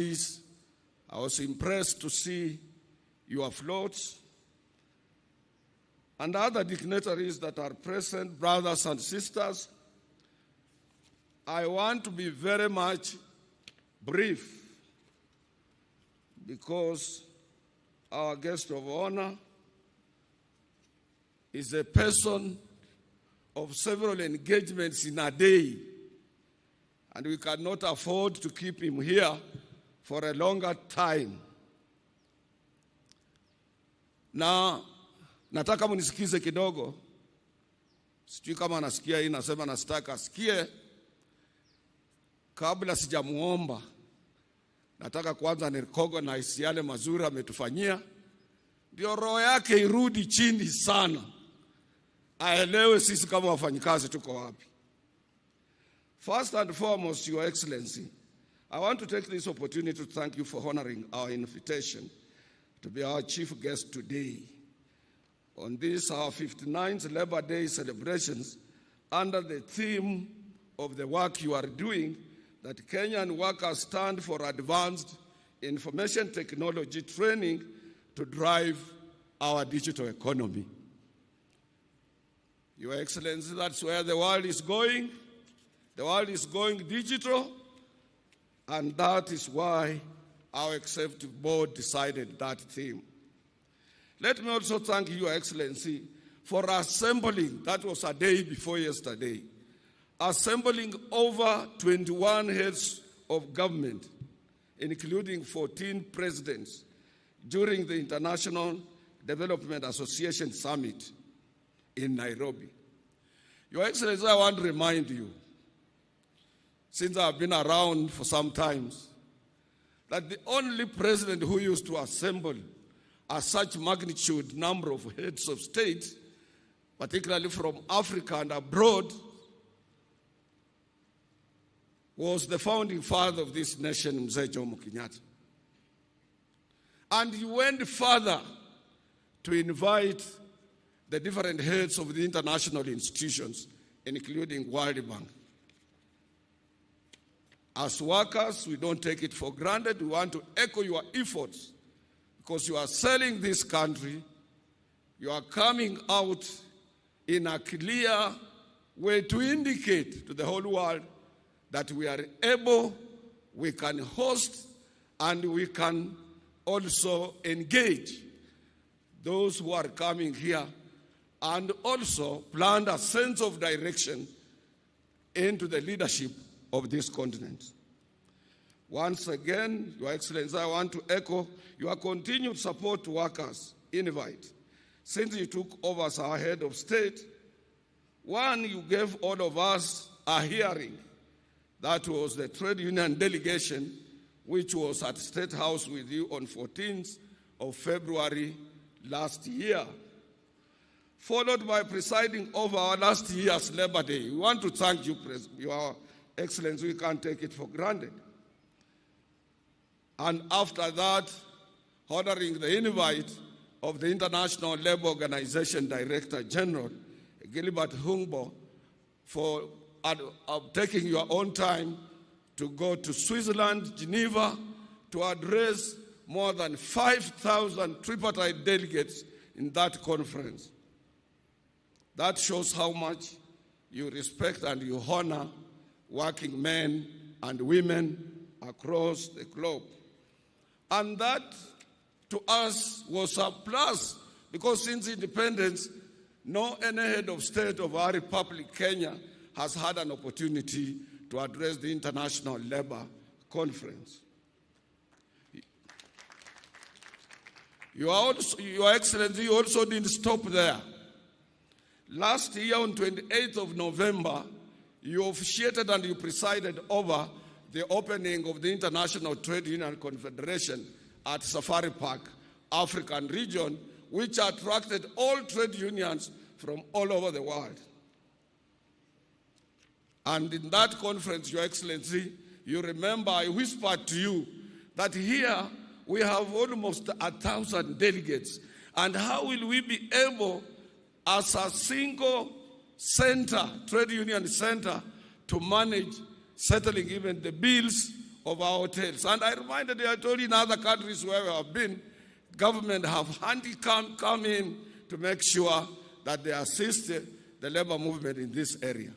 I was impressed to see your floats and other dignitaries that are present, brothers and sisters. I want to be very much brief because our guest of honor is a person of several engagements in a day, and we cannot afford to keep him here for a longer time. Na nataka munisikize kidogo. Sijui kama anasikia hii, nasema nasitaka asikie. Kabla sijamuomba, nataka kwanza ni recognize yale mazuri ametufanyia, ndio roho yake irudi chini sana, aelewe sisi kama wafanyikazi tuko wapi. First and foremost, Your Excellency, I want to take this opportunity to thank you for honoring our invitation to be our chief guest today on this, our 59th Labor Day celebrations, under the theme of the work you are doing, that Kenyan workers stand for advanced information technology training to drive our digital economy. Your Excellency, that's where the world is going. The world is going digital, and that is why our executive board decided that theme. Let me also thank you, Your Excellency, for assembling, that was a day before yesterday, assembling over 21 heads of government, including 14 presidents, during the International Development Association Summit in Nairobi. Your Excellency, I want to remind you, since I've been around for some time, that the only president who used to assemble a such magnitude number of heads of state, particularly from Africa and abroad, was the founding father of this nation, Mzee Jomo Kenyatta. And he went further to invite the different heads of the international institutions, including World Bank. As workers, we don't take it for granted. We want to echo your efforts because you are selling this country. You are coming out in a clear way to indicate to the whole world that we are able, we can host, and we can also engage those who are coming here, and also plant a sense of direction into the leadership of this continent. Once again, Your Excellency, I want to echo your continued support to workers' invite. Since you took over as our head of state, one, you gave all of us a hearing. That was the trade union delegation, which was at State House with you on 14th of February last year, followed by presiding over our last year's Labor Day. We want to thank you, Your Excellency. We can't take it for granted. And after that, honoring the invite of the International Labour Organization Director General, Gilbert Humbo, for taking your own time to go to Switzerland, Geneva, to address more than 5,000 tripartite delegates in that conference. That shows how much you respect and you honor working men and women across the globe. And that, to us, was a plus, because since independence, no any head of state of our republic, Kenya, has had an opportunity to address the International Labour Conference. Your Excellency, you also didn't stop there. Last year, on 28th of November, you officiated and you presided over the opening of the International Trade Union Confederation at Safari Park, African region, which attracted all trade unions from all over the world. And in that conference, Your Excellency, you remember I whispered to you that here we have almost 1,000 delegates. And how will we be able, as a single center, trade union center, to manage settling even the bills of our hotels. And I reminded you, I told you in other countries where we have been, government have handicap come in to make sure that they assist the labor movement in this area.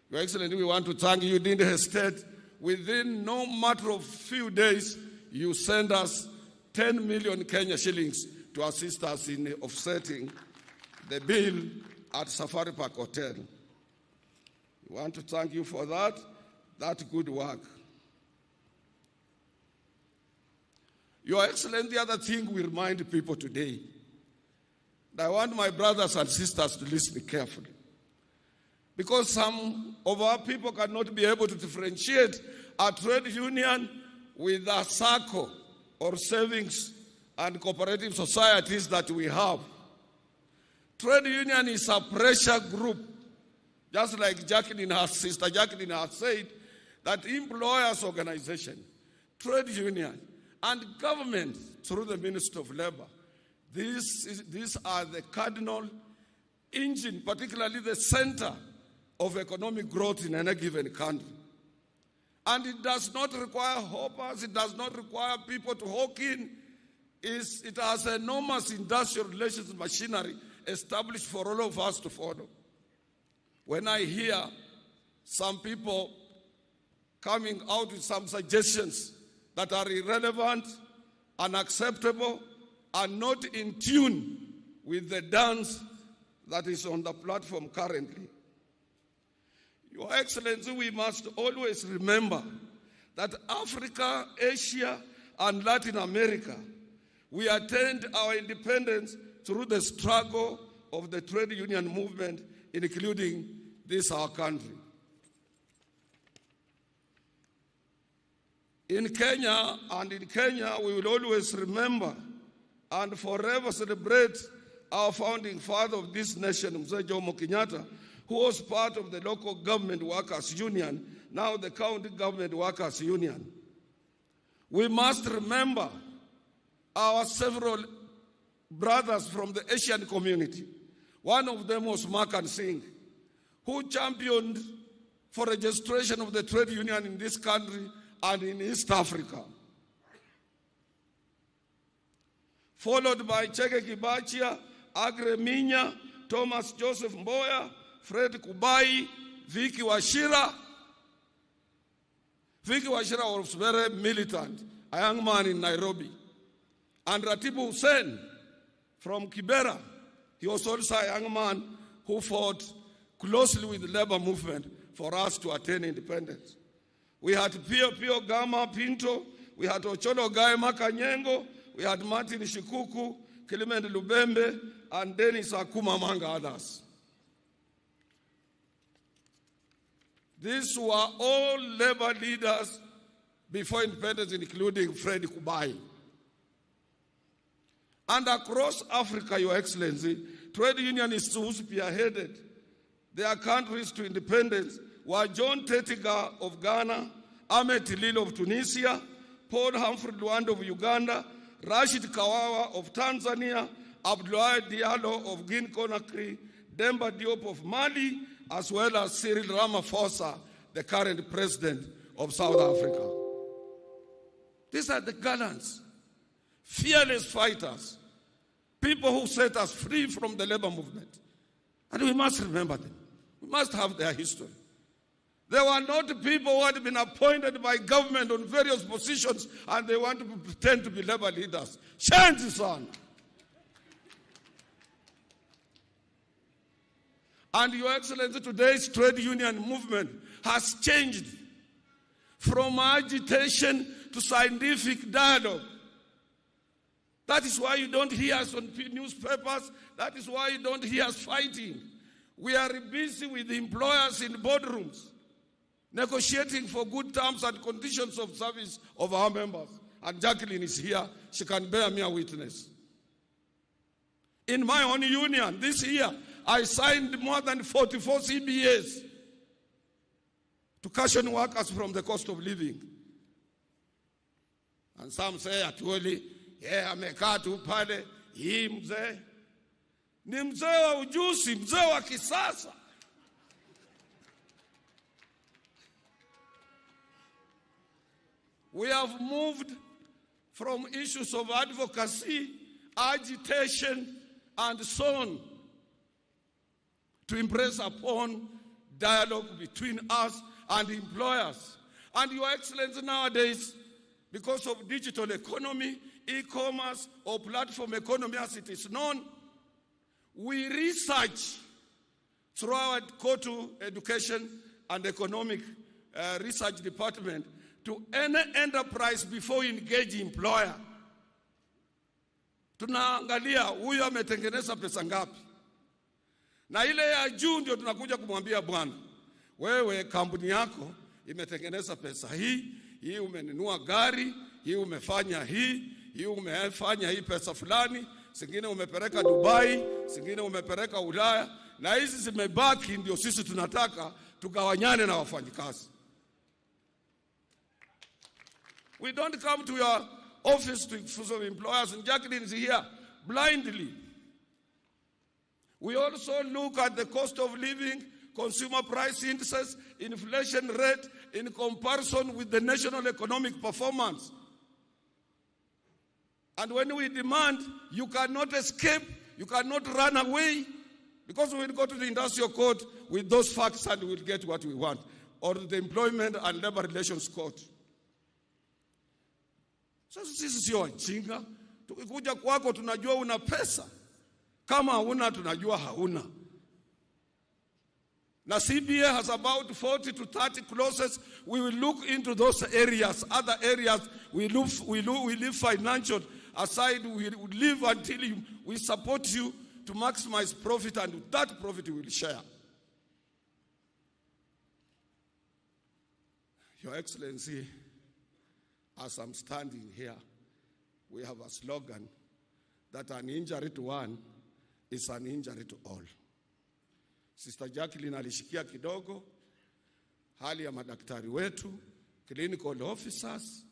Your Excellency, we want to thank you. You didn't hesitate. Within no matter of few days, you send us 10 million Kenya shillings to assist us in offsetting the bill at Safari Park Hotel. We want to thank you for that good work. Your Excellency, the other thing we remind people today, I want my brothers and sisters to listen carefully. Because some of our people cannot be able to differentiate a trade union with a SACCO or savings and cooperative societies that we have. Trade union is a pressure group, just like Sister Jacqueline has said, that employers' organization, trade union, and government through the Ministry of Labor. These are the cardinal engine, particularly the center of economic growth in any given country. And it does not require hoppers, it does not require people to hawk in. It has enormous industrial relations machinery established for all of us to follow. When I hear some people coming out with some suggestions that are irrelevant, unacceptable, and not in tune with the dance that is on the platform currently. Your Excellency, we must always remember that Africa, Asia, and Latin America, we attained our independence through the struggle of the trade union movement, including this our country. In Kenya, we will always remember and forever celebrate our founding father of this nation, Mzee Jomo Kenyatta, who was part of the local government workers union, now the county government workers union. We must remember our several brothers from the Asian community. One of them was Makan Singh, who championed for registration of the trade union in this country and in East Africa. Followed by Cheke Kibachia, Agre Minya, Thomas Joseph Mboya, Fred Kubai, Vicky Wachira. Vicky Wachira was very militant, a young man in Nairobi. And Ratibu Hussein from Kibera, he was also a young man who fought closely with the labor movement for us to attain independence. We had Pio Gama Pinto, we had Ocholo Gaima Kanyengo, we had Martin Shikuku, Clement Lubembe, and Dennis Akuma, among others. These were all labor leaders before independence, including Fred Kubai. And across Africa, Your Excellency, trade unionists who spearheaded their countries to independence were John Tetiga of Ghana, Ahmed Tilil of Tunisia, Paul Humphrey Luanda of Uganda, Rashid Kawawa of Tanzania, Abdoulaye Diallo of Guinea-Conakry, Demba Diop of Mali, as well as Cyril Ramaphosa, the current president of South Africa. These are the gallants, fearless fighters, people who set us free from the labor movement. And we must remember them. We must have their history. They were not people who had been appointed by government on various positions and they want to pretend to be labor leaders. Shenzi son. And Your Excellency, today's trade union movement has changed from agitation to scientific dialogue. That is why you don't hear us on newspapers. That is why you don't hear us fighting. We are busy with the employers in boardrooms, negotiating for good terms and conditions of service of our members. And Jacqueline is here. She can bear me a witness. In my own union this year, I signed more than 44 CBAs to cushion workers from the cost of living. And some say, Atwoli, amekaa tu pale, hii mzee. Ni mzee wa ujuzi, mzee wa kisasa. We have moved from issues of advocacy, agitation, and so on, to impress upon dialogue between us and employers. And Your Excellency, nowadays, because of digital economy, e-commerce, or platform economy as it is known, we research through our Kotu Education and Economic Research Department to any enterprise before we engage employer. Tunaangalia huyu ametengeneza pesa ngapi. Na ile ya juu ndio tunakuja kumwambia bwana, wewe kampuni yako imetengeneza pesa hii umenunua gari, hii umefanya hii umefanya hii pesa fulani, zingine umepeleka Dubai, zingine umepeleka Ulaya, na hizi zimebaki ndio sisi tunataka tugawanyane na wafanyikazi. We don't come to your office to of employers, and Jacqueline is here, blindly. We also look at the cost of living, consumer price indices, inflation rate in comparison with the national economic performance. And when we demand, you cannot escape, you cannot run away, because we will go to the industrial court with those facts and we will get what we want, or the employment and labor relations court. Sasa sisi sio wajinga. Tukikuja kwako tunajua una pesa. Kama hauna tunajua hauna. Na CBA has about 40 to 30 clauses. We will look into those areas. Other areas we leave financial aside. We live until we support you to maximize profit, and that profit we will share. Your Excellency, as I'm standing here, we have a slogan that an injury to one is an injury to all. Sister Jacqueline alishikia kidogo hali ya madaktari wetu, clinical officers.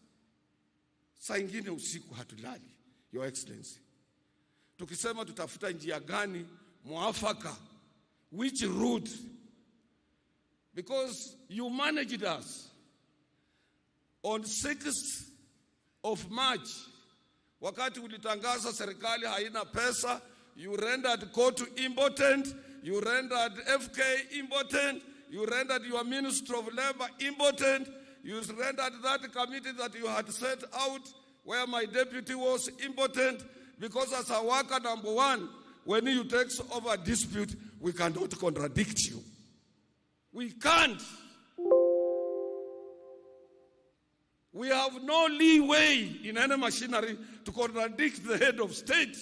Saa ingine usiku hatulali, Your Excellency. Tukisema tutafuta njia gani mwafaka, which route, because you managed us. On 6th of March, wakati ulitangaza serikali haina pesa, you rendered Kotu impotent, you rendered FK impotent, you rendered your Minister of Labor impotent, you rendered that committee that you had set out where my deputy was impotent, because as a worker number one, when you take over a dispute, we cannot contradict you. We can't. We have no leeway in any machinery to contradict the head of state.